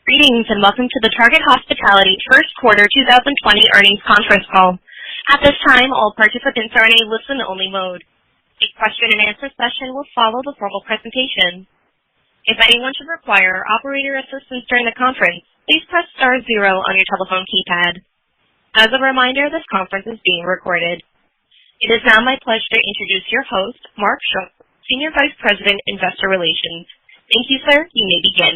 Greetings and welcome to the Target Hospitality First Quarter 2020 Earnings Conference Call. At this time, all participants are in a listen-only mode. A question-and-answer session will follow the formal presentation. If anyone should require operator assistance during the conference, please press *0 on your telephone keypad. As a reminder, this conference is being recorded. It is now my pleasure to introduce your host, Mark Shook, Senior Vice President, Investor Relations. Thank you, sir. You may begin.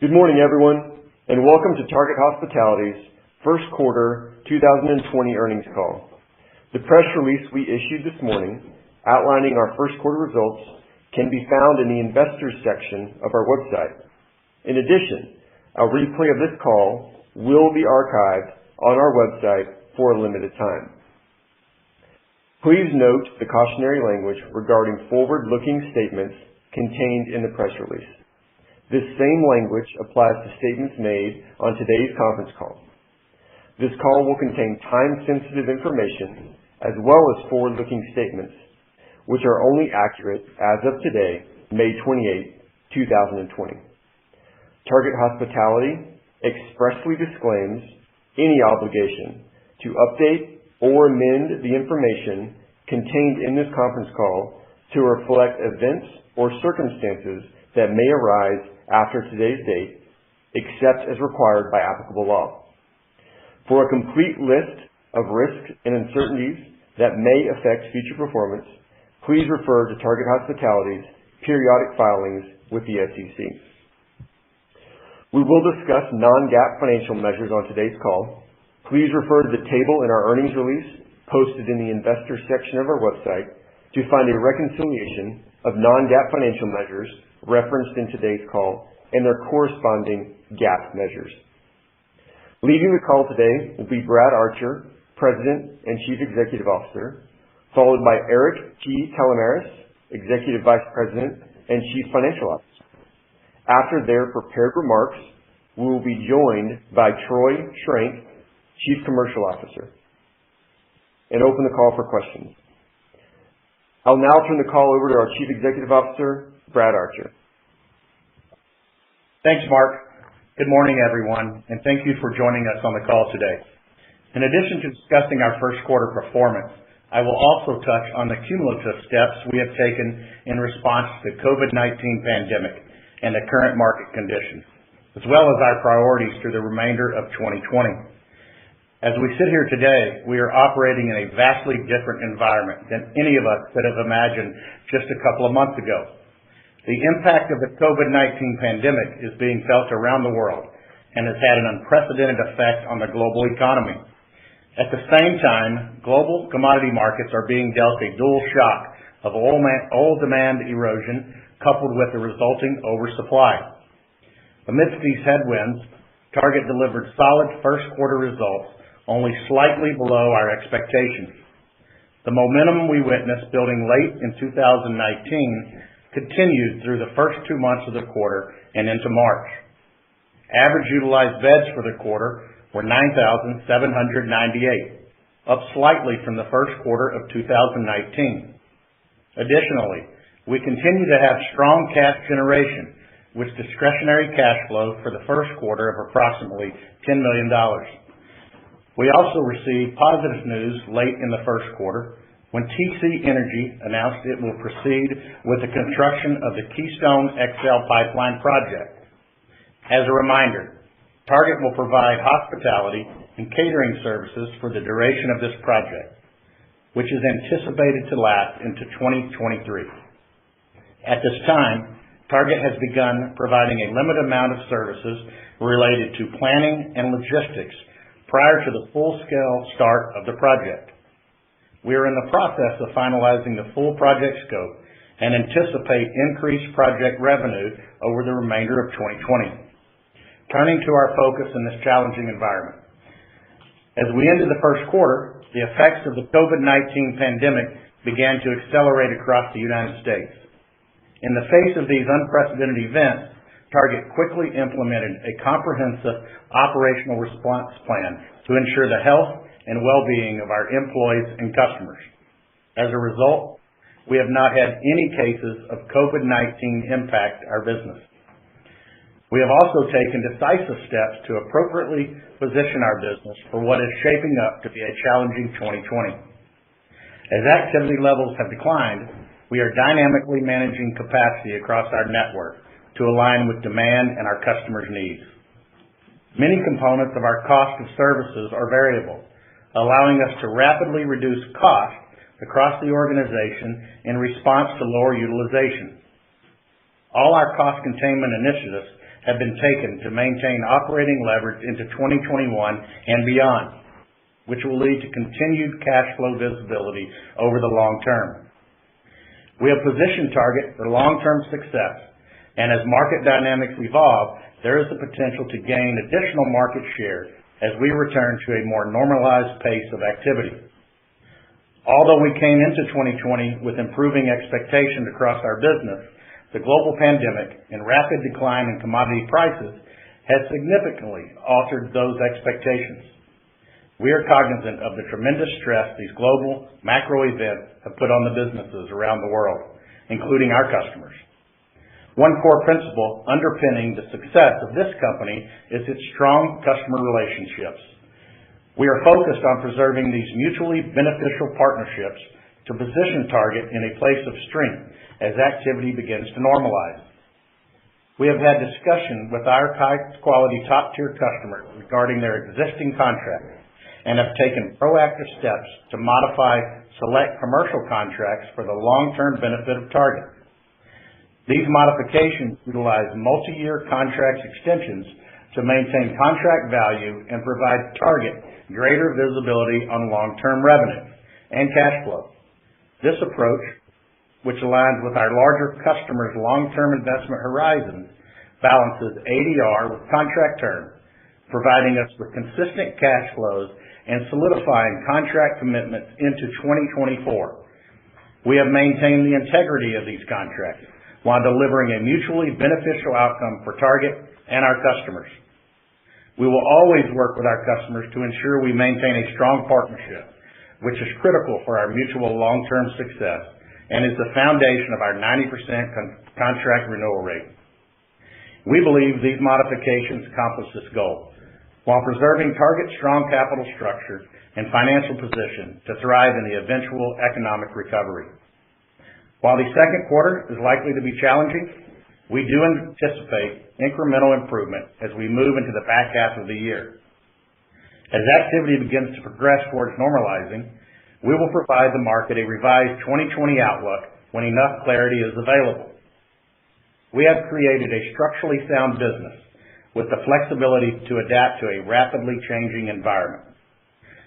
Good morning, everyone, and welcome to Target Hospitality's First Quarter 2020 Earnings Call. The press release we issued this morning outlining our first quarter results can be found in the Investors section of our website. In addition, a replay of this call will be archived on our website for a limited time. Please note the cautionary language regarding forward-looking statements contained in the press release. This same language applies to statements made on today's conference call. This call will contain time-sensitive information as well as forward-looking statements, which are only accurate as of today, May 28, 2020. Target Hospitality expressly disclaims any obligation to update or amend the information contained in this conference call to reflect events or circumstances that may arise after today's date, except as required by applicable law. For a complete list of risks and uncertainties that may affect future performance, please refer to Target Hospitality's periodic filings with the SEC. We will discuss non-GAAP financial measures on today's call. Please refer to the table in our earnings release posted in the Investors section of our website to find a reconciliation of non-GAAP financial measures referenced in today's call and their corresponding GAAP measures. Leading the call today will be Brad Archer, President and Chief Executive Officer, followed by Eric T. Kalamaris, Executive Vice President and Chief Financial Officer. After their prepared remarks, we will be joined by Troy Schrank, Chief Commercial Officer, and open the call for questions. I'll now turn the call over to our Chief Executive Officer, Brad Archer. Thanks, Mark. Good morning, everyone, and thank you for joining us on the call today. In addition to discussing our first quarter performance, I will also touch on the cumulative steps we have taken in response to the COVID-19 pandemic and the current market conditions, as well as our priorities through the remainder of 2020. As we sit here today, we are operating in a vastly different environment than any of us could have imagined just a couple of months ago. The impact of the COVID-19 pandemic is being felt around the world and has had an unprecedented effect on the global economy. At the same time, global commodity markets are being dealt a dual shock of oil demand erosion coupled with the resulting oversupply. Amidst these headwinds, Target delivered solid first quarter results, only slightly below our expectations. The momentum we witnessed building late in 2019 continued through the first 2 months of the quarter and into March. Average utilized beds for the quarter were 9,798, up slightly from the first quarter of 2019. Additionally, we continue to have strong cash generation, with discretionary cash flow for the first quarter of approximately $10 million. We also received positive news late in the first quarter when TC Energy announced it will proceed with the construction of the Keystone XL pipeline project. As a reminder, Target will provide hospitality and catering services for the duration of this project, which is anticipated to last into 2023. At this time, Target has begun providing a limited amount of services related to planning and logistics prior to the full-scale start of the project. We are in the process of finalizing the full project scope and anticipate increased project revenue over the remainder of 2020. Turning to our focus in this challenging environment. As we ended the first quarter, the effects of the COVID-19 pandemic began to accelerate across the United States. In the face of these unprecedented events, Target quickly implemented a comprehensive operational response plan to ensure the health and well-being of our employees and customers. As a result, we have not had any cases of COVID-19 impact our business. We have also taken decisive steps to appropriately position our business for what is shaping up to be a challenging 2020. As activity levels have declined, we are dynamically managing capacity across our network to align with demand and our customers' needs. Many components of our cost of services are variable, allowing us to rapidly reduce costs across the organization in response to lower utilization. All our cost containment initiatives have been taken to maintain operating leverage into 2021 and beyond, which will lead to continued cash flow visibility over the long term. We have positioned Target for long-term success, and as market dynamics evolve, there is the potential to gain additional market share as we return to a more normalized pace of activity. Although we came into 2020 with improving expectations across our business, the global pandemic and rapid decline in commodity prices has significantly altered those expectations. We are cognizant of the tremendous stress these global macro events have put on the businesses around the world, including our customers. One core principle underpinning the success of this company is its strong customer relationships. We are focused on preserving these mutually beneficial partnerships to position Target in a place of strength as activity begins to normalize. We have had discussion with our high-quality, top-tier customers regarding their existing contracts and have taken proactive steps to modify select commercial contracts for the long-term benefit of Target. These modifications utilize multi-year contract extensions to maintain contract value and provide Target greater visibility on long-term revenue and cash flow. This approach, which aligns with our larger customers' long-term investment horizons, balances ADR with contract term, providing us with consistent cash flows and solidifying contract commitments into 2024. We have maintained the integrity of these contracts while delivering a mutually beneficial outcome for Target and our customers. We will always work with our customers to ensure we maintain a strong partnership, which is critical for our mutual long-term success and is the foundation of our 90% contract renewal rate. We believe these modifications accomplish this goal, while preserving Target's strong capital structure and financial position to thrive in the eventual economic recovery. While the second quarter is likely to be challenging, we do anticipate incremental improvement as we move into the back half of the year. As activity begins to progress towards normalizing, we will provide the market a revised 2020 outlook when enough clarity is available. We have created a structurally sound business with the flexibility to adapt to a rapidly changing environment.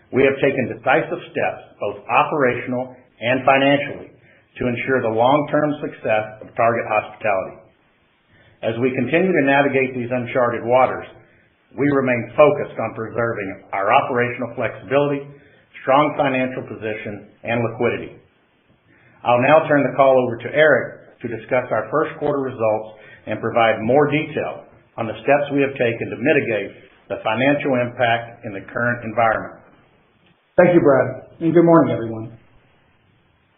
We have taken decisive steps, both operational and financially, to ensure the long-term success of Target Hospitality. As we continue to navigate these uncharted waters, we remain focused on preserving our operational flexibility, strong financial position, and liquidity. I'll now turn the call over to Eric to discuss our first quarter results and provide more detail on the steps we have taken to mitigate the financial impact in the current environment. Thank you, Brad, and good morning, everyone.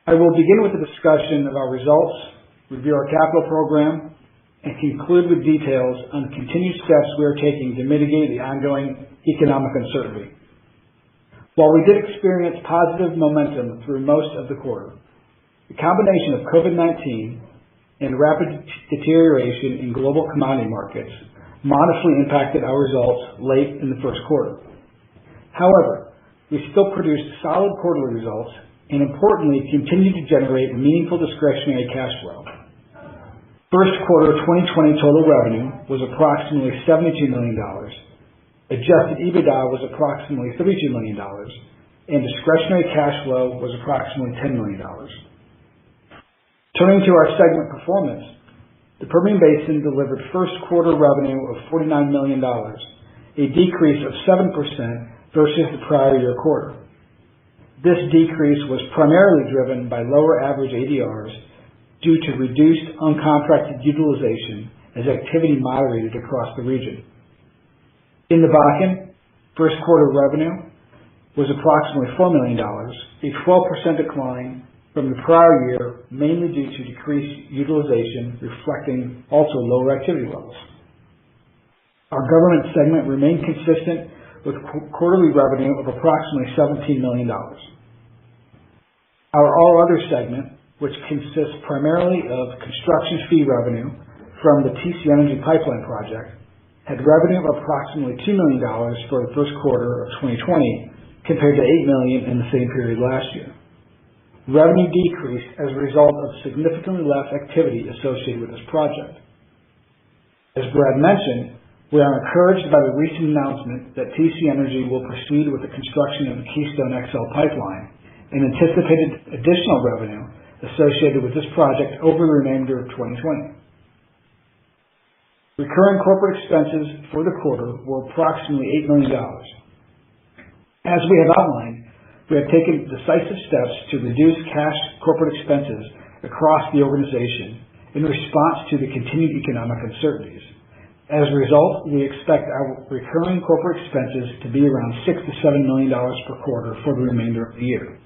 I will begin with a discussion of our results, review our capital program, and conclude with details on the continued steps we are taking to mitigate the ongoing economic uncertainty. While we did experience positive momentum through most of the quarter, the combination of COVID-19 and rapid deterioration in global commodity markets modestly impacted our results late in the first quarter. However, we still produced solid quarterly results and importantly continued to generate meaningful discretionary cash flow. First quarter 2020 total revenue was approximately $72 million. Adjusted EBITDA was approximately $32 million, and discretionary cash flow was approximately $10 million. Turning to our segment performance, the Permian Basin delivered first quarter revenue of $49 million, a decrease of 7% versus the prior year quarter. This decrease was primarily driven by lower average ADRs due to reduced uncontracted utilization as activity moderated across the region. In the Bakken, first quarter revenue was approximately $4 million, a 12% decline from the prior year, mainly due to decreased utilization reflecting also lower activity levels. Our government segment remained consistent with quarterly revenue of approximately $17 million. Our All Other segment, which consists primarily of construction fee revenue from the TC Energy Pipeline project, had revenue of approximately $2 million for the first quarter of 2020 compared to $8 million in the same period last year. Revenue decreased as a result of significantly less activity associated with this project. As Brad mentioned, we are encouraged by the recent announcement that TC Energy will proceed with the construction of the Keystone XL pipeline and anticipated additional revenue associated with this project over the remainder of 2020. Recurring corporate expenses for the quarter were approximately $8 million. As we have outlined, we have taken decisive steps to reduce cash corporate expenses across the organization in response to the continued economic uncertainties. As a result, we expect our recurring corporate expenses to be around $6 to $7 million per quarter for the remainder of the year.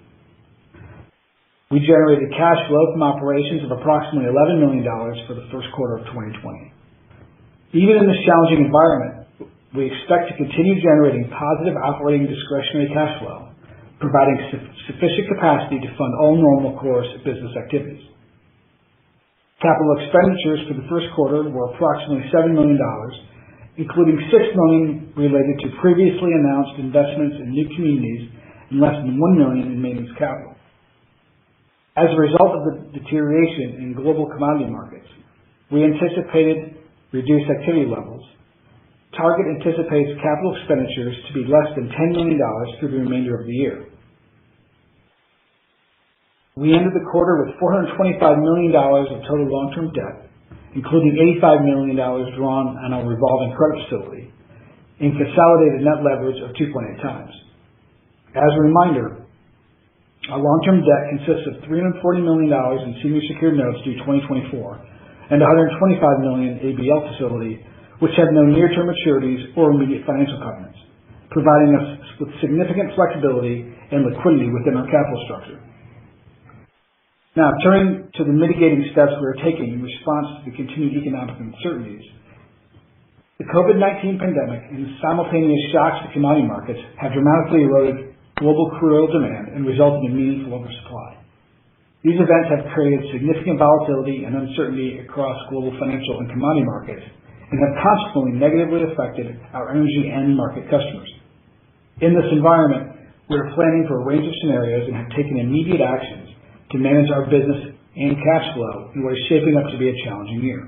We generated cash flow from operations of approximately $11 million for the first quarter of 2020. Even in this challenging environment, we expect to continue generating positive operating discretionary cash flow, providing sufficient capacity to fund all normal course business activities. Capital expenditures for the first quarter were approximately $7 million, including $6 million related to previously announced investments in new communities and less than $1 million in maintenance capital. As a result of the deterioration in global commodity markets, we anticipated reduced activity levels. Target anticipates capital expenditures to be less than $10 million through the remainder of the year. We ended the quarter with $425 million of total long-term debt, including $85 million drawn on our revolving credit facility, and consolidated net leverage of 2.8 times. As a reminder, our long-term debt consists of $340 million in senior secured notes due 2024 and $125 million ABL facility, which have no near-term maturities or immediate financial covenants, providing us with significant flexibility and liquidity within our capital structure. Now, turning to the mitigating steps we are taking in response to the continued economic uncertainties. The COVID-19 pandemic and the simultaneous shocks to commodity markets have dramatically eroded global crude oil demand and resulted in meaningful oversupply. These events have created significant volatility and uncertainty across global financial and commodity markets and have consequently negatively affected our energy and market customers. In this environment, we are planning for a range of scenarios and have taken immediate actions to manage our business and cash flow in what is shaping up to be a challenging year.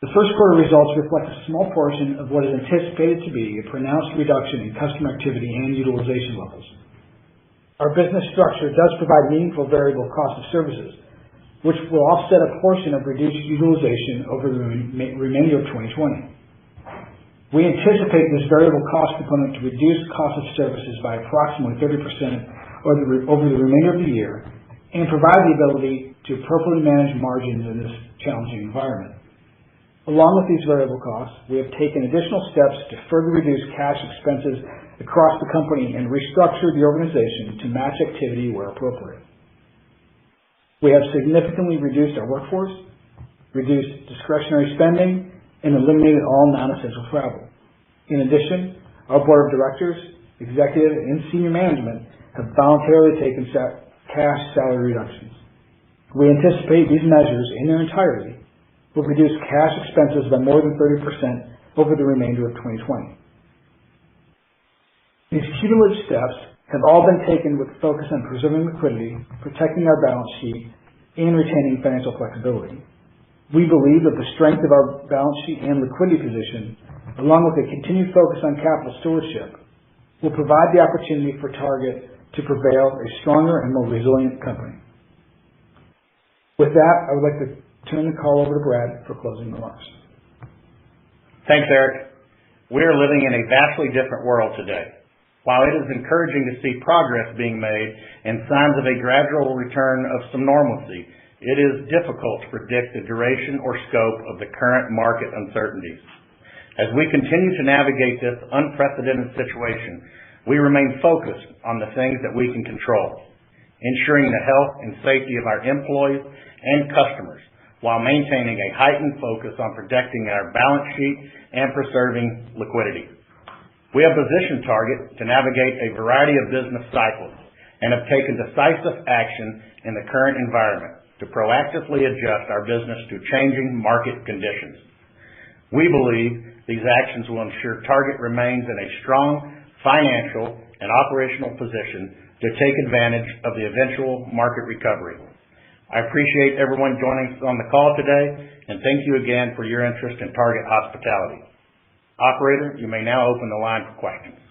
The first quarter results reflect a small portion of what is anticipated to be a pronounced reduction in customer activity and utilization levels. Our business structure does provide meaningful variable cost of services, which will offset a portion of reduced utilization over the remainder of 2020. We anticipate this variable cost component to reduce cost of services by approximately 30% over the remainder of the year and provide the ability to appropriately manage margins in this challenging environment. Along with these variable costs, we have taken additional steps to further reduce cash expenses across the company and restructure the organization to match activity where appropriate. We have significantly reduced our workforce, reduced discretionary spending, and eliminated all non-essential travel. In addition, our board of directors, executive, and senior management have voluntarily taken cash salary reductions. We anticipate these measures in their entirety will reduce cash expenses by more than 30% over the remainder of 2020. These cumulative steps have all been taken with a focus on preserving liquidity, protecting our balance sheet, and retaining financial flexibility. We believe that the strength of our balance sheet and liquidity position, along with a continued focus on capital stewardship, will provide the opportunity for Target to prevail a stronger and more resilient company. With that, I would like to turn the call over to Brad for closing remarks. Thanks, Eric. We are living in a vastly different world today. While it is encouraging to see progress being made and signs of a gradual return of some normalcy, it is difficult to predict the duration or scope of the current market uncertainties. As we continue to navigate this unprecedented situation, we remain focused on the things that we can control, ensuring the health and safety of our employees and customers while maintaining a heightened focus on protecting our balance sheet and preserving liquidity. We have positioned Target to navigate a variety of business cycles and have taken decisive action in the current environment to proactively adjust our business to changing market conditions. We believe these actions will ensure Target remains in a strong financial and operational position to take advantage of the eventual market recovery. I appreciate everyone joining us on the call today, and thank you again for your interest in Target Hospitality. Operator, you may now open the line for questions.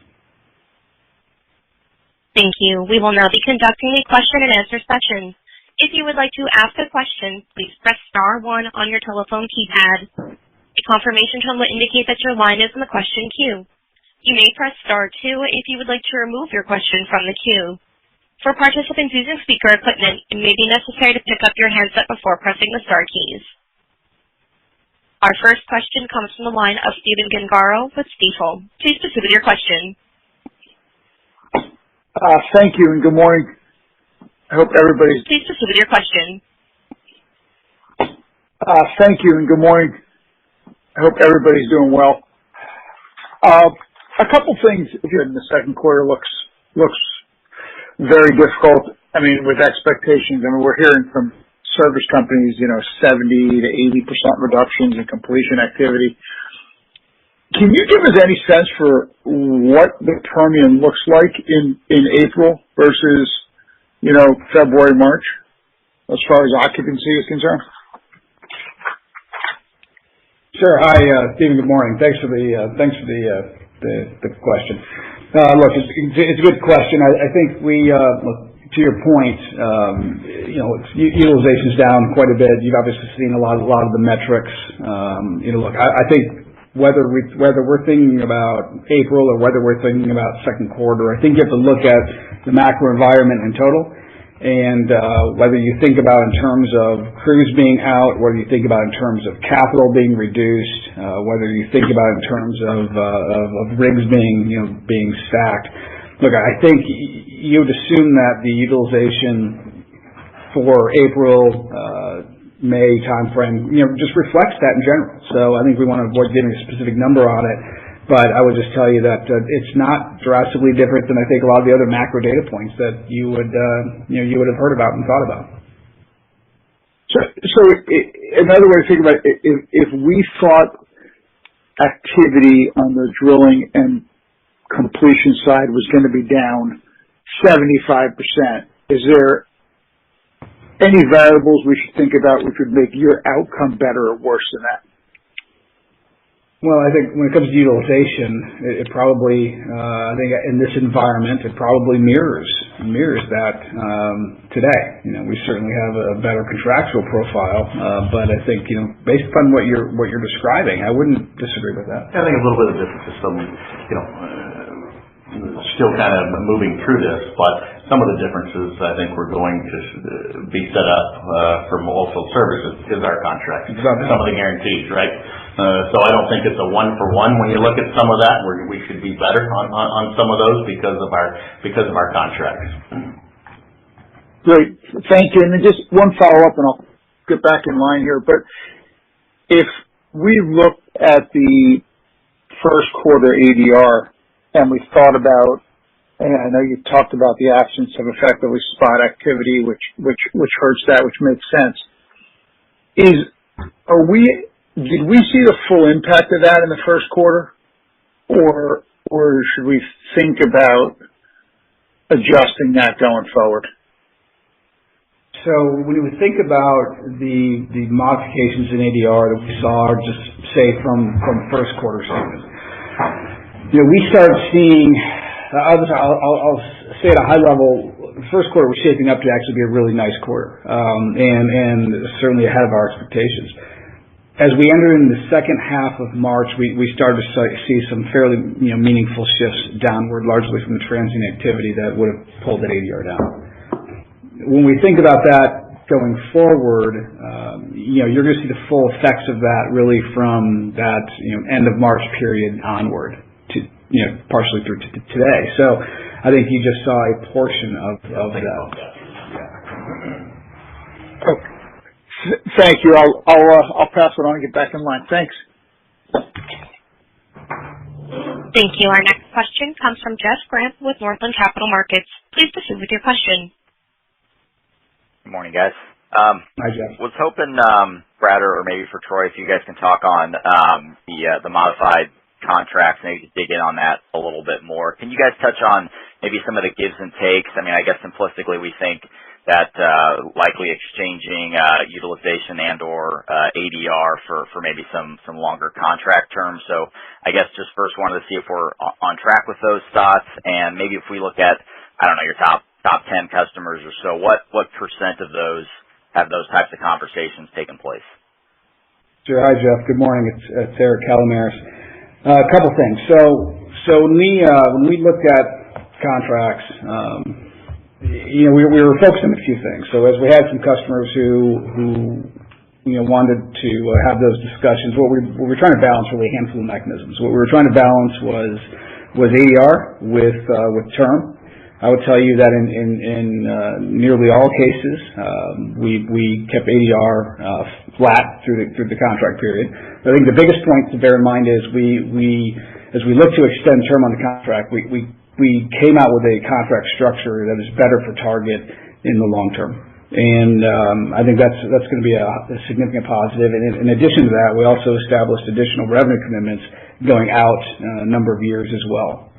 Thank you. We will now be conducting a question and answer session. If you would like to ask a question, please press *1 on your telephone keypad. A confirmation tone will indicate that your line is in the question queue. You may press *2 if you would like to remove your question from the queue. For participants using speaker equipment, it may be necessary to pick up your handset before pressing the star keys. Our first question comes from the line of Stephen Gengaro with Stifel. Please proceed with your question. Thank you, and good morning. I hope everybody's... Please proceed with your question. Thank you, and good morning. I hope everybody's doing well. A couple things here in the second quarter looks very difficult. I mean, with expectations. I mean, we're hearing from service companies, 70 to 80% reductions in completion activity. Can you give us any sense for what the Permian looks like in April versus, February, March, as far as occupancy is concerned? Sure. Hi, Stephen. Good morning. Thanks for the question. Look, it's a good question. I think to your point, utilization's down quite a bit. You've obviously seen a lot of the metrics. Look, I think whether we're thinking about April or whether we're thinking about second quarter, I think you have to look at the macro environment in total, and whether you think about in terms of crews being out, whether you think about in terms of capital being reduced, whether you think about in terms of rigs being stacked. Look, I think you would assume that the utilization for April, May timeframe, just reflects that in general. So I think we want to avoid giving a specific number on it, but I would just tell you that it's not drastically different than I think a lot of the other macro data points that you would have heard about and thought about. So another way to think about it, if we thought activity on the drilling and completion side was going to be down 75%, is there any variables we should think about which would make your outcome better or worse than that? Well, I think when it comes to utilization, it probably, I think in this environment, it probably mirrors that today. We certainly have a better contractual profile, but I think, based upon what you're describing, I wouldn't disagree with that. I think a little bit of difference is some, still kind of moving through this, but some of the differences I think we're going to be set up for oilfield services is our contract. Exactly. Some of the guarantees, right? So I don't think it's a one-for-one when you look at some of that. We should be better on some of those because of our contracts. Great. Thank you. And then just one follow-up, and I'll get back in line here. But if we look at the first quarter ADR, and we thought about, and I know you talked about the absence of effectively spot activity, which hurts that, which makes sense. Did we see the full impact of that in the first quarter, or should we think about adjusting that going forward? So when we think about the modifications in ADR that we saw, just say from first quarter statement, we started seeing. I'll say at a high level, the first quarter was shaping up to actually be a really nice quarter, and certainly ahead of our expectations. As we entered in the second half of March, we started to see some fairly meaningful shifts downward, largely from the transient activity that would have pulled that ADR down. When we think about that going forward, you're going to see the full effects of that really from that end of March period onward to partially through today. So I think you just saw a portion of that. Okay. Thank you. I'll pass it on and get back in line. Thanks. Thank you. Our next question comes from Jeff Grant with Northland Capital Markets. Please proceed with your question. Good morning, guys. Hi, Jeff. Was hoping, Brad, or maybe for Troy, if you guys can talk on the modified contracts, maybe dig in on that a little bit more. Can you guys touch on maybe some of the gives and takes? I mean, I guess simplistically we think that likely exchanging utilization and/or ADR for maybe some longer contract terms. So I guess just first wanted to see if we're on track with those thoughts, and maybe if we look at, I don't know, your top 10 customers or so, what percent of those have those types of conversations taken place? Sure. Hi, Jeff. Good morning. It's Eric Calamaris. A couple things. So when we looked at contracts, we were focused on a few things. So as we had some customers who wanted to have those discussions, what we were trying to balance really a handful of mechanisms. What we were trying to balance was ADR with term. I would tell you that in nearly all cases, we kept ADR flat through the contract period. But I think the biggest point to bear in mind is as we look to extend term on the contract, we came out with a contract structure that is better for Target in the long term. And I think that's going to be a significant positive. And in addition to that, we also established additional revenue commitments going out a number of years as well.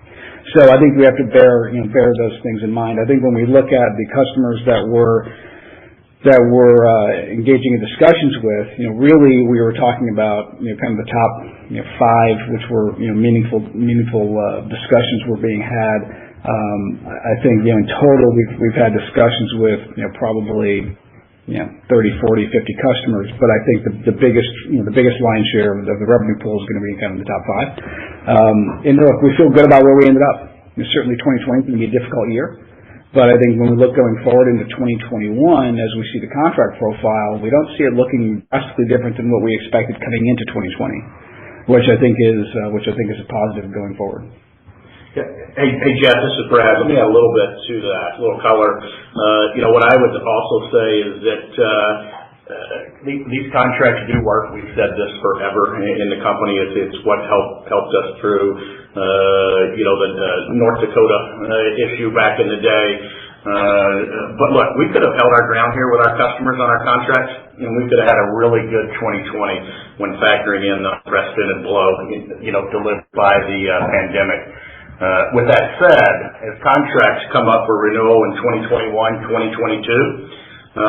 So I think we have to bear those things in mind. I think when we look at the customers that we're engaging in discussions with, really we were talking about kind of the top 5, which were meaningful discussions were being had. I think in total we've had discussions with probably 30, 40, 50 customers, but I think the biggest lion's share of the revenue pool is going to be kind of the top 5. And look, we feel good about where we ended up. Certainly 2020 is going to be a difficult year, but I think when we look going forward into 2021, as we see the contract profile, we don't see it looking drastically different than what we expected coming into 2020, which I think is a positive going forward. Yeah. Hey, Jeff, this is Brad. Let me add a little bit to that, a little color. What I would also say is that these contracts do work. We've said this forever in the company. It's what helped us through, the North Dakota issue back in the day. But look, we could have held our ground here with our customers on our contracts, and we could have had a really good 2020 when factoring in the unprecedented blow, delivered by the pandemic. With that said, as contracts come up for renewal in 2021, 2022,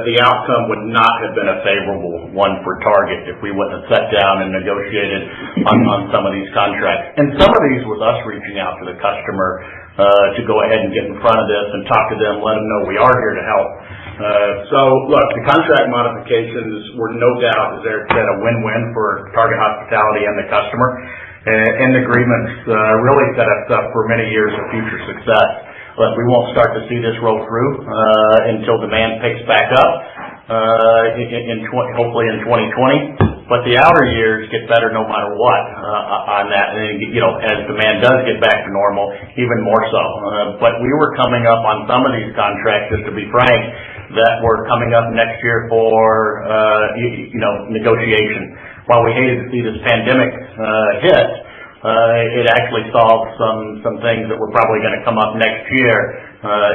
the outcome would not have been a favorable one for Target if we wouldn't have sat down and negotiated on some of these contracts. And some of these was us reaching out to the customer to go ahead and get in front of this and talk to them, let them know we are here to help. So look, the contract modifications were no doubt, as Eric said, a win-win for Target Hospitality and the customer. And the agreements really set us up for many years of future success. But we won't start to see this roll through until demand picks back up, hopefully in 2020. But the outer years get better no matter what on that. And as demand does get back to normal, even more so. But we were coming up on some of these contracts, just to be frank, that were coming up next year for negotiation. While we hated to see this pandemic hit, it actually solved some things that were probably going to come up next year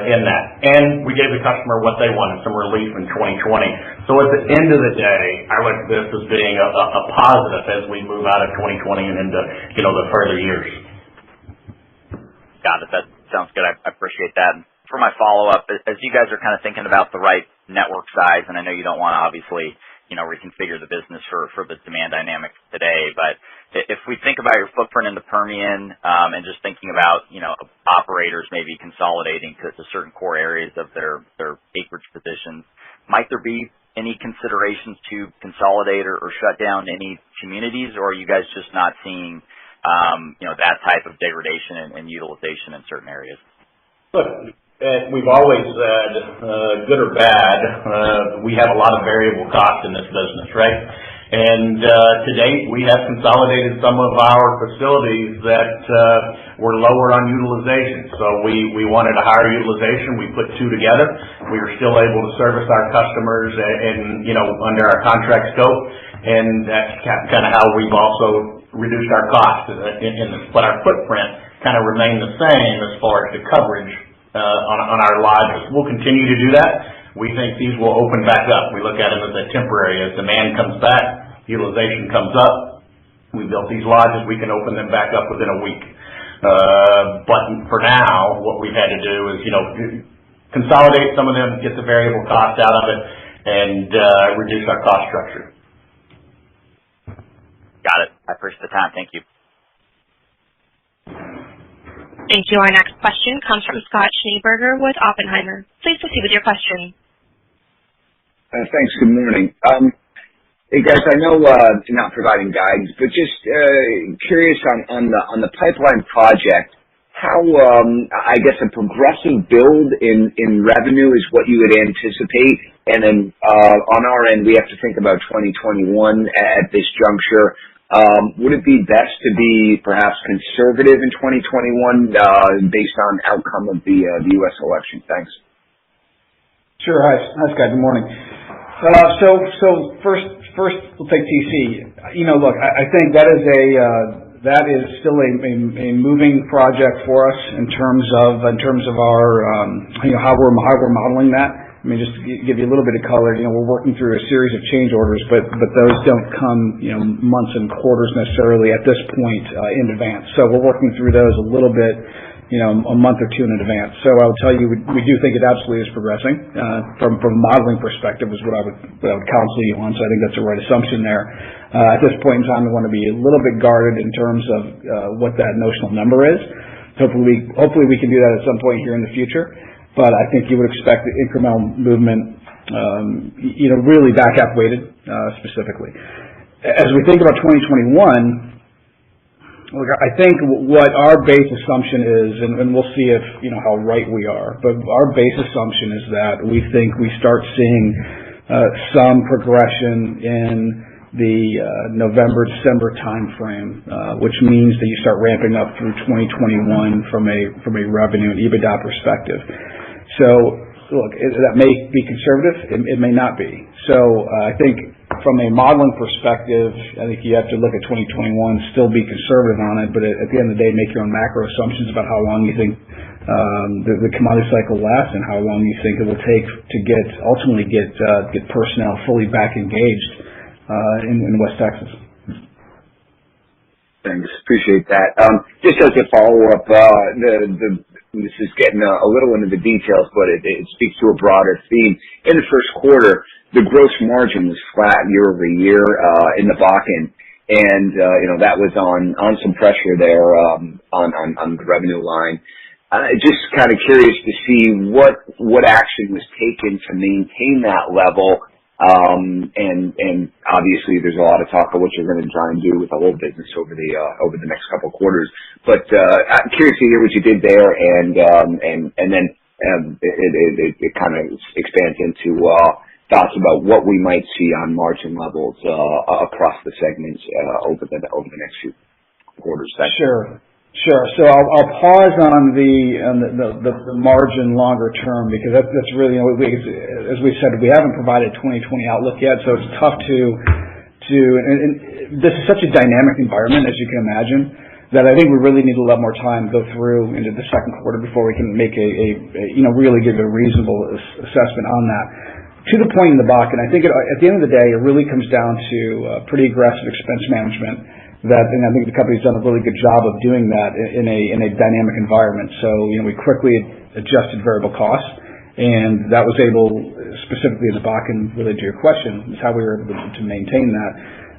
in that. And we gave the customer what they wanted, some relief in 2020. So at the end of the day, I look at this as being a positive as we move out of 2020 and into the further years. Got it. That sounds good. I appreciate that. And for my follow-up, as you guys are kind of thinking about the right network size, and I know you don't want to obviously reconfigure the business for the demand dynamics today. But if we think about your footprint in the Permian, and just thinking about, operators maybe consolidating to certain core areas of their acreage positions, might there be any considerations to consolidate or shut down any communities, or are you guys just not seeing, that type of degradation and utilization in certain areas? Look, we've always said, good or bad, we have a lot of variable costs in this business, right? And to date, we have consolidated some of our facilities that were lower on utilization. So we wanted a higher utilization. We put two together. We were still able to service our customers and under our contract scope. And that's kind of how we've also reduced our costs. But our footprint kind of remained the same as far as the coverage on our lodges. We'll continue to do that. We think these will open back up. We look at them as a temporary. As demand comes back, utilization comes up. We built these lodges. We can open them back up within a week. But for now, what we've had to do is, consolidate some of them, get the variable cost out of it, and reduce our cost structure. Got it. I appreciate the time. Thank you. Thank you. Our next question comes from Scott Schneeberger with Oppenheimer. Please proceed with your question. Thanks. Good morning. Hey guys, I know you're not providing guidance, but just curious on the pipeline project, how I guess a progressive build in revenue is what you would anticipate, and then on our end we have to think about 2021 at this juncture. Would it be best to be perhaps conservative in 2021 based on outcome of the U.S. election? Thanks. Sure. Hi Scott. Good morning. So first we'll take TC. Look, I think that is still a moving project for us in terms of our how we're modeling that. I mean, just to give you a little bit of color, we're working through a series of change orders, but those don't come months and quarters necessarily at this point in advance. So we're working through those a little bit a month or two in advance. So I will tell you, we do think it absolutely is progressing. From a modeling perspective is what I would counsel you on. So I think that's the right assumption there. At this point in time, we want to be a little bit guarded in terms of what that notional number is. Hopefully we can do that at some point here in the future. But I think you would expect the incremental movement, really back half weighted specifically. As we think about 2021. Look, I think what our base assumption is, and we'll see if how right we are, but our base assumption is that we think we start seeing some progression in the November-December timeframe, which means that you start ramping up through 2021 from a revenue and EBITDA perspective. So look, that may be conservative, it may not be. So I think from a modeling perspective, I think you have to look at 2021, still be conservative on it, but at the end of the day, make your own macro assumptions about how long you think the commodity cycle lasts and how long you think it will take to ultimately get personnel fully back engaged in West Texas. Thanks, appreciate that. Just as a follow-up, this is getting a little into the details, but it speaks to a broader theme. In the first quarter, the gross margin was flat year over year in the Bakken, and that was on some pressure there on the revenue line. Just kind of curious to see what action was taken to maintain that level. And obviously there's a lot of talk of what you're going to try and do with the whole business over the next couple of quarters. But I'm curious to hear what you did there, and then it kind of expands into thoughts about what we might see on margin levels across the segments over the next few quarters. Sure. So I'll pause on the margin longer term, because that's really, as we said, we haven't provided 2020 outlook yet, so it's tough to and this is such a dynamic environment, as you can imagine, that I think we really need a lot more time to go through into the second quarter before we can make really give a reasonable assessment on that. To the point in the Bakken, I think at the end of the day, it really comes down to pretty aggressive expense management. And I think the company's done a really good job of doing that in a dynamic environment. So we quickly adjusted variable costs, and that was able, specifically in the Bakken, related to your question, is how we were able to maintain that.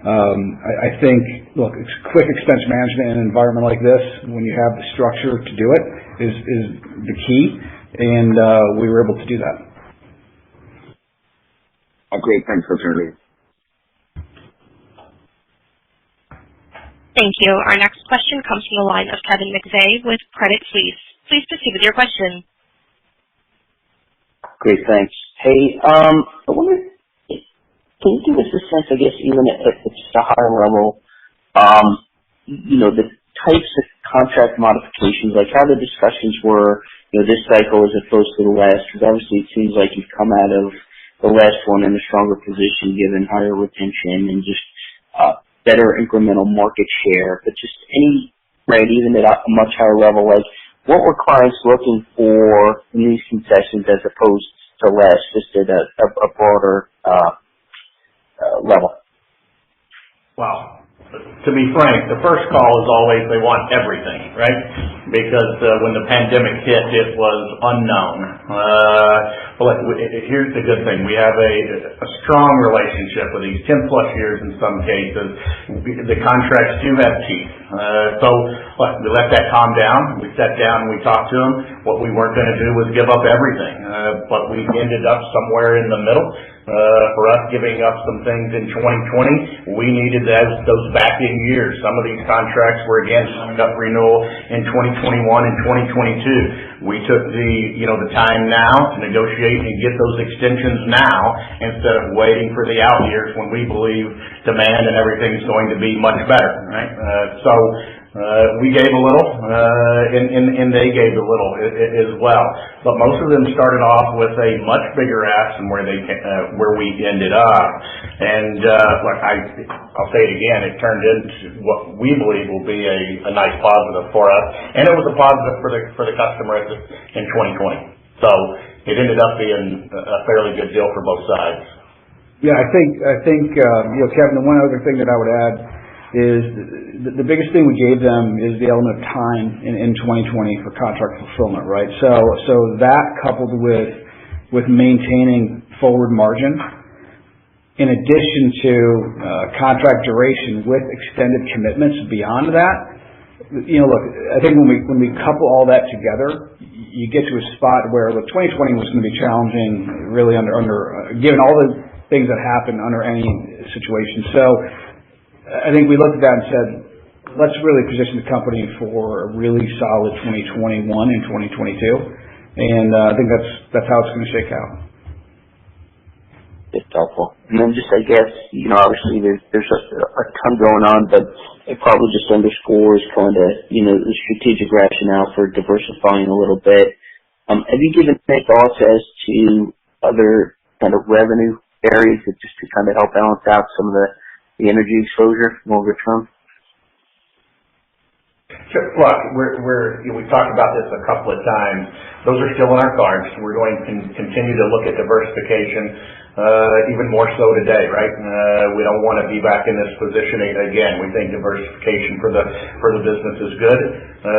I think, look, it's quick expense management in an environment like this, when you have the structure to do it, is the key, and we were able to do that. Great, thanks for turning. Thank you. Our next question comes from the line of Kevin McVeigh with Credit Suisse. Please proceed with your question. Great, thanks. Hey, I wonder Can you give us a sense, I guess, even at just a higher level, the types of contract modifications, like how the discussions were, this cycle as opposed to the last? Because obviously it seems like you've come out of the last one in a stronger position given higher retention and just better incremental market share. But just even at a much higher level, like what were clients looking for in these concessions as opposed to last, just at a broader level? Well, to be frank, the first call is always they want everything, right? Because when the pandemic hit, it was unknown. But here's the good thing. We have a strong relationship with these 10 plus years in some cases. The contracts do have teeth. We let that calm down. We sat down and we talked to them. What we weren't going to do was give up everything. But we ended up somewhere in the middle. For us giving up some things in 2020, we needed those back-in years. Some of these contracts were again signed up renewal in 2021 and 2022. We took the time now to negotiate and get those extensions now instead of waiting for the out years when we believe demand and everything is going to be much better, right? We gave a little, and they gave a little as well. But most of them started off with a much bigger ask than where we ended up. And I'll say it again, it turned into what we believe will be a nice positive for us, and it was a positive for the customer in 2020. So it ended up being a fairly good deal for both sides. Yeah, I think Kevin, the one other thing that I would add is the biggest thing we gave them is the element of time in 2020 for contract fulfillment, right? So that coupled with maintaining forward margin, in addition to contract duration with extended commitments beyond that, look, I think when we couple all that together, you get to a spot where 2020 was going to be challenging, really under given all the things that happened under any situation. So I think we looked at that and said, let's really position the company for a really solid 2021 and 2022. And I think that's how it's going to shake out. It's helpful. And then just, I guess, obviously there's a ton going on, but it probably just underscores kind of, the strategic rationale for diversifying a little bit. Have you given any thoughts as to other kind of revenue areas that just to kind of help balance out some of the energy exposure longer term? Sure. Look, we've talked about this a couple of times. Those are still in our cards. We're going to continue to look at diversification, even more so today, right? We don't want to be back in this position again. We think diversification for the business is good.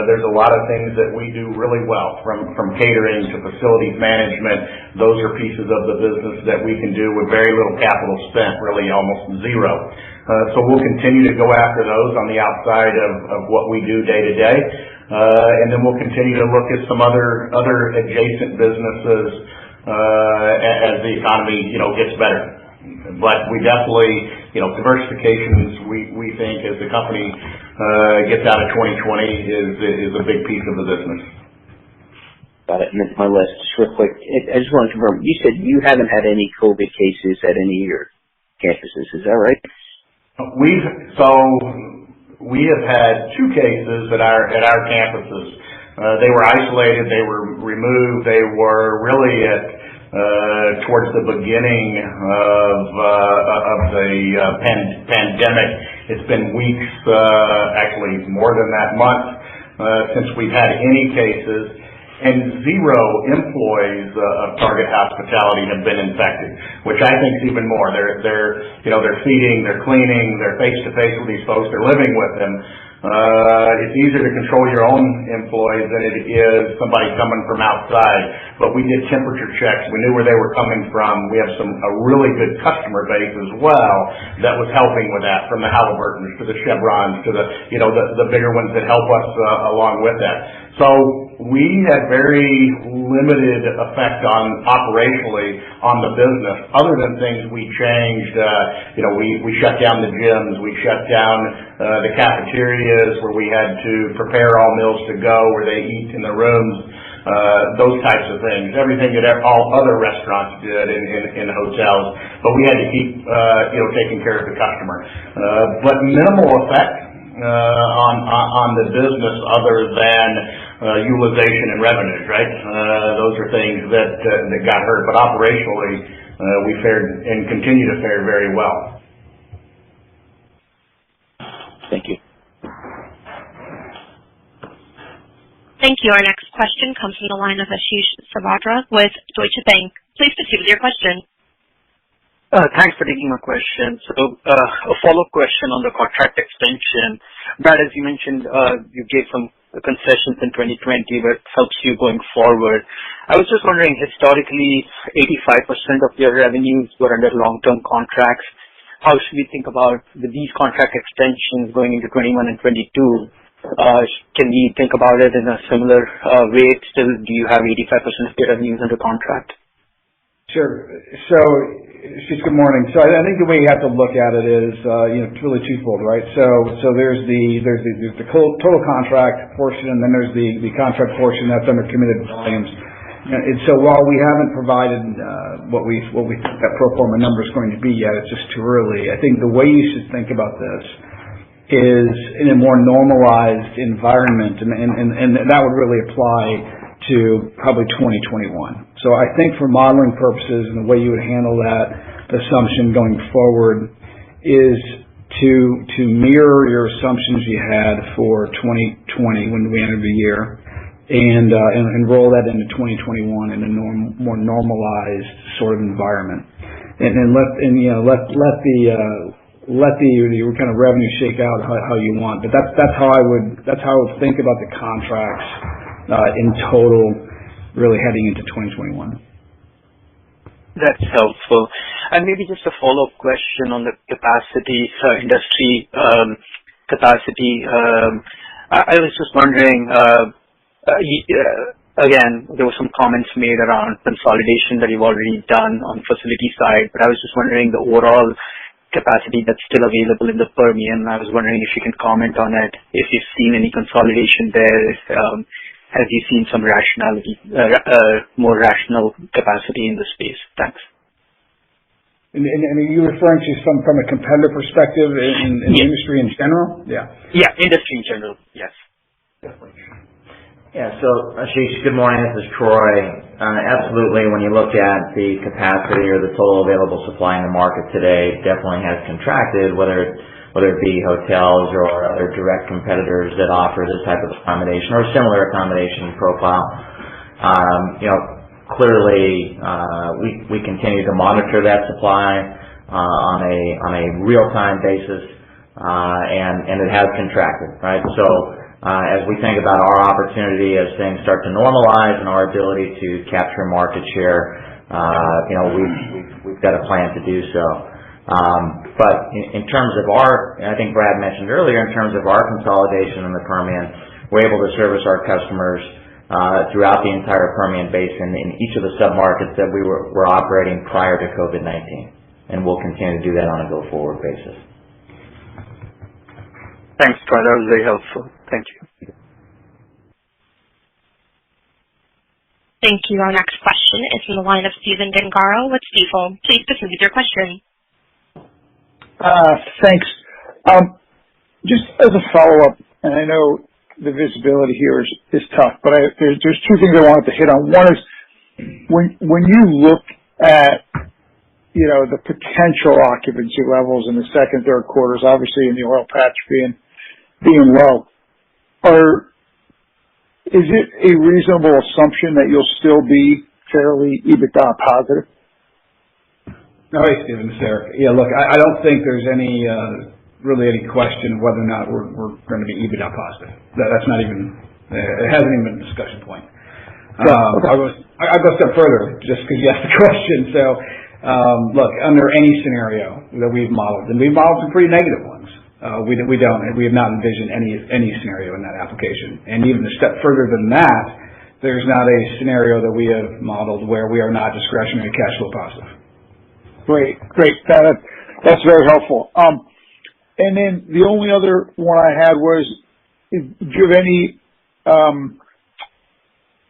There's a lot of things that we do really well, from catering to facilities management. Those are pieces of the business that we can do with very little capital spent, really almost zero. So we'll continue to go after those on the outside of what we do day to day. And then we'll continue to look at some other adjacent businesses as the economy, gets better. But we definitely, diversifications, we think as the company gets out of 2020 is a big piece of the business. Got it. And then my list, just real quick, I just want to confirm, you said you haven't had any COVID cases at any of your campuses, is that right? We have had 2 cases at our campuses. They were isolated. They were removed. They were really towards the beginning of the pandemic. It's been weeks, actually more than that month, since we've had any cases. And 0 employees of Target Hospitality have been infected, which I think is even more. They're feeding, they're cleaning, they're face to face with these folks, they're living with them. It's easier to control your own employees than it is somebody coming from outside. But we did temperature checks. We knew where they were coming from. We have a really good customer base as well that was helping with that, from the Halliburtons to the Chevrons to the bigger ones that help us along with that. So we had very limited effect operationally on the business, other than things we changed. We shut down the gyms, we shut down the cafeterias where we had to prepare all meals to go, where they eat in the rooms, those types of things. Everything that all other restaurants did in hotels. but we had to keep, taking care of the customer. But minimal effect on the business other than utilization and revenues, right? Those are things that got hurt, but operationally, we fared and continue to fare very well. Thank you. Thank you. Our next question comes from the line of Ashish Sabadra with Deutsche Bank. Please proceed with your question. Thanks for taking my question. So, a follow-up question on the contract extension. Brad, as you mentioned, you gave some concessions in 2020, but helps you going forward. I was just wondering, historically, 85% of your revenues were under long-term contracts. How should we think about these contract extensions going into 21 and 22? Can we think about it in a similar rate? Still, do you have 85% of your revenues under contract? Sure. So, good morning. So I think the way you have to look at it is, it's really twofold, right? So there's the total contract portion, and then there's the contract portion that's under committed volumes. And so while we haven't provided what we think that pro forma number is going to be yet, it's just too early. I think the way you should think about this is in a more normalized environment, and that would really apply to probably 2021. So I think for modeling purposes and the way you would handle that assumption going forward is to mirror your assumptions you had for 2020 when we entered the year, and roll that into 2021 in a more normalized sort of environment, and let the kind of revenue shake out how you want. But that's how I would think about the contracts in total, really heading into 2021. That's helpful. And maybe just a follow-up question on the capacity, industry capacity. I was just wondering, again, there were some comments made around consolidation that you've already done on facility side, but I was just wondering the overall capacity that's still available in the Permian. I was wondering if you can comment on it, if you've seen any consolidation there, have you seen some rationality, more rational capacity in the space? Thanks. And are you referring to from a competitive perspective in the industry in general? Yeah. Yeah, industry in general, yes. Definitely. Yeah, so Ashish, good morning. This is Troy. Absolutely, when you look at the capacity or the total available supply in the market today, it definitely has contracted, whether it be hotels or other direct competitors that offer this type of accommodation or similar accommodation profile. Clearly, we continue to monitor that supply on a real-time basis, and it has contracted, right? So as we think about our opportunity as things start to normalize and our ability to capture market share, we've got a plan to do so. But in terms of I think Brad mentioned earlier, in terms of our consolidation in the Permian, we're able to service our customers throughout the entire Permian Basin in each of the sub-markets that we were operating prior to COVID-19, and we'll continue to do that on a go-forward basis. Thanks, Troy. That was very helpful. Thank you. Thank you. Our next question is from the line of Stephen Gengaro with Stifel. Please proceed with your question. Thanks. Just as a follow-up, and I know the visibility here is tough, but there's two things I wanted to hit on. One is when you look at the potential occupancy levels in the second, third quarters, obviously in the oil patch being low, is it a reasonable assumption that you'll still be fairly EBITDA positive? No, hey, Stephen, it's Eric. Yeah, look, I don't think there's really any question of whether or not we're going to be EBITDA positive. That's not even, it hasn't even been a discussion point. I'll go a step further just because you asked the question. So, look, under any scenario that we've modeled, and we've modeled some pretty negative ones, we have not envisioned any scenario in that application. And even a step further than that, there's not a scenario that we have modeled where we are not discretionary cash flow positive. Great. That's very helpful. And then the only other one I had was, do you have any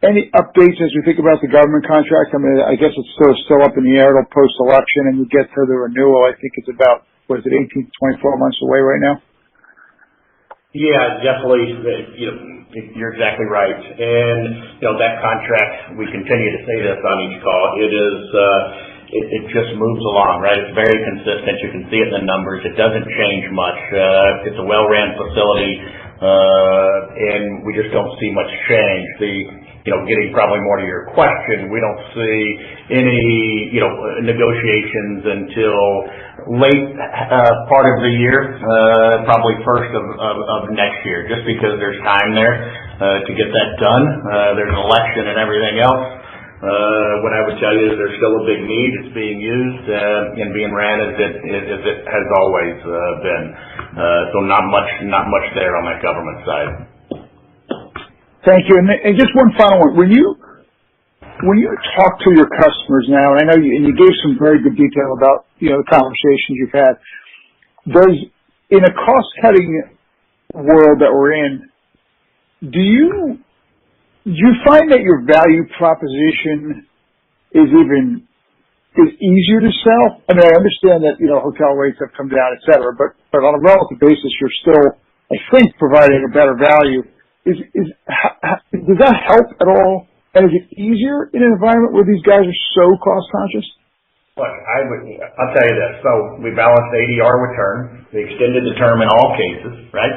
any updates as we think about the government contract? I mean, I guess it's still up in the air till post-election, and you get to the renewal. I think it's about, 18 to 24 months away right now? Yeah, definitely. You're exactly right. And, that contract, we continue to say this on each call, it just moves along, right? It's very consistent. You can see it in the numbers. It doesn't change much. It's a well-ran facility, and we just don't see much change. Getting probably more to your question, we don't see any, negotiations until late part of the year, probably first of next year, just because there's time there to get that done. There's an election and everything else. What I would tell you is there's still a big need. It's being used and being ran as it has always been. So not much there on that government side. Thank you. And just one final one. When you talk to your customers now, and I know you gave some very good detail about, the conversations you've had, in a cost-cutting world that we're in, do you find that your value proposition is easier to sell? I mean, I understand that, hotel rates have come down, et cetera, but on a relative basis, you're still, I think, providing a better value. Does that help at all? And is it easier in an environment where these guys are so cost conscious? Look, I'll tell you this. So we balanced ADR with term. We extended the term in all cases, right?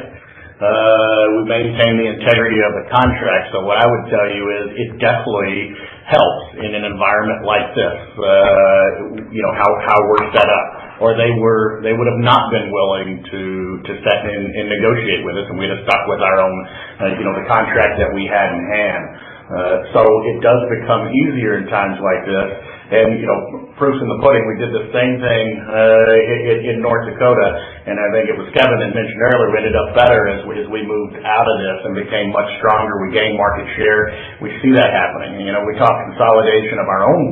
We maintain the integrity of the contract. So what I would tell you is it definitely helps in an environment like this, how we're set up. Or they would have not been willing to set and negotiate with us, and we'd have stuck with our own, the contract that we had in hand. So it does become easier in times like this. And, proof's in the pudding. We did the same thing in North Dakota, and I think it was Kevin that mentioned earlier, we ended up better as we moved out of this and became much stronger. We gained market share. We see that happening. We talk consolidation of our own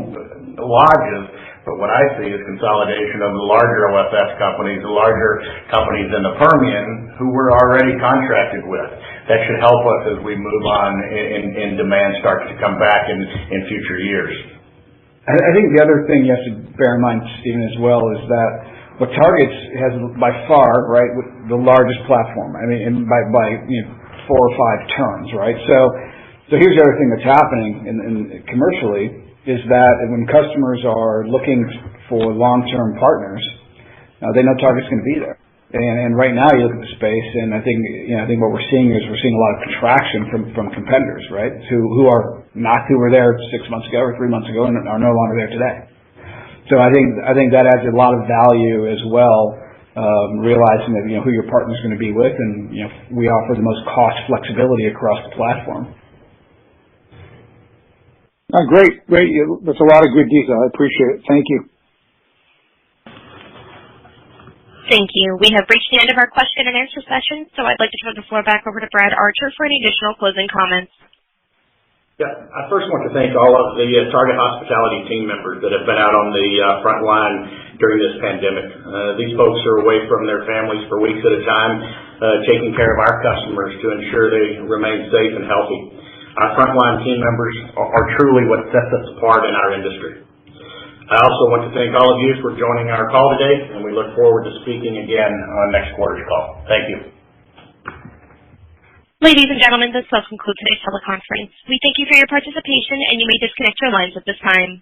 lodges, but what I see is consolidation of the larger OFS companies, the larger companies in the Permian who we're already contracted with. That should help us as we move on and demand starts to come back in future years. I think the other thing you have to bear in mind, Stephen, as well, is that what Target has by far, right, the largest platform. I mean, and by 4 or 5 turns, right? So here's the other thing that's happening in commercially is that when customers are looking for long-term partners, they know Target's going to be there. And right now you look at the space, and I think what we're seeing is a lot of contraction from competitors, right? Who were there 6 months ago or 3 months ago and are no longer there today. So I think that adds a lot of value as well, realizing that who your partner's going to be with, and we offer the most cost flexibility across the platform. Oh, great. That's a lot of good detail. I appreciate it. Thank you. Thank you. We have reached the end of our question and answer session, so I'd like to turn the floor back over to Brad Archer for any additional closing comments. Yeah, I first want to thank all of the Target Hospitality team members that have been out on the front line during this pandemic. These folks are away from their families for weeks at a time, taking care of our customers to ensure they remain safe and healthy. Our frontline team members are truly what sets us apart in our industry. I also want to thank all of you for joining our call today, and we look forward to speaking again on next quarter's call. Thank you. Ladies and gentlemen, this does conclude today's teleconference. We thank you for your participation, and you may disconnect your lines at this time.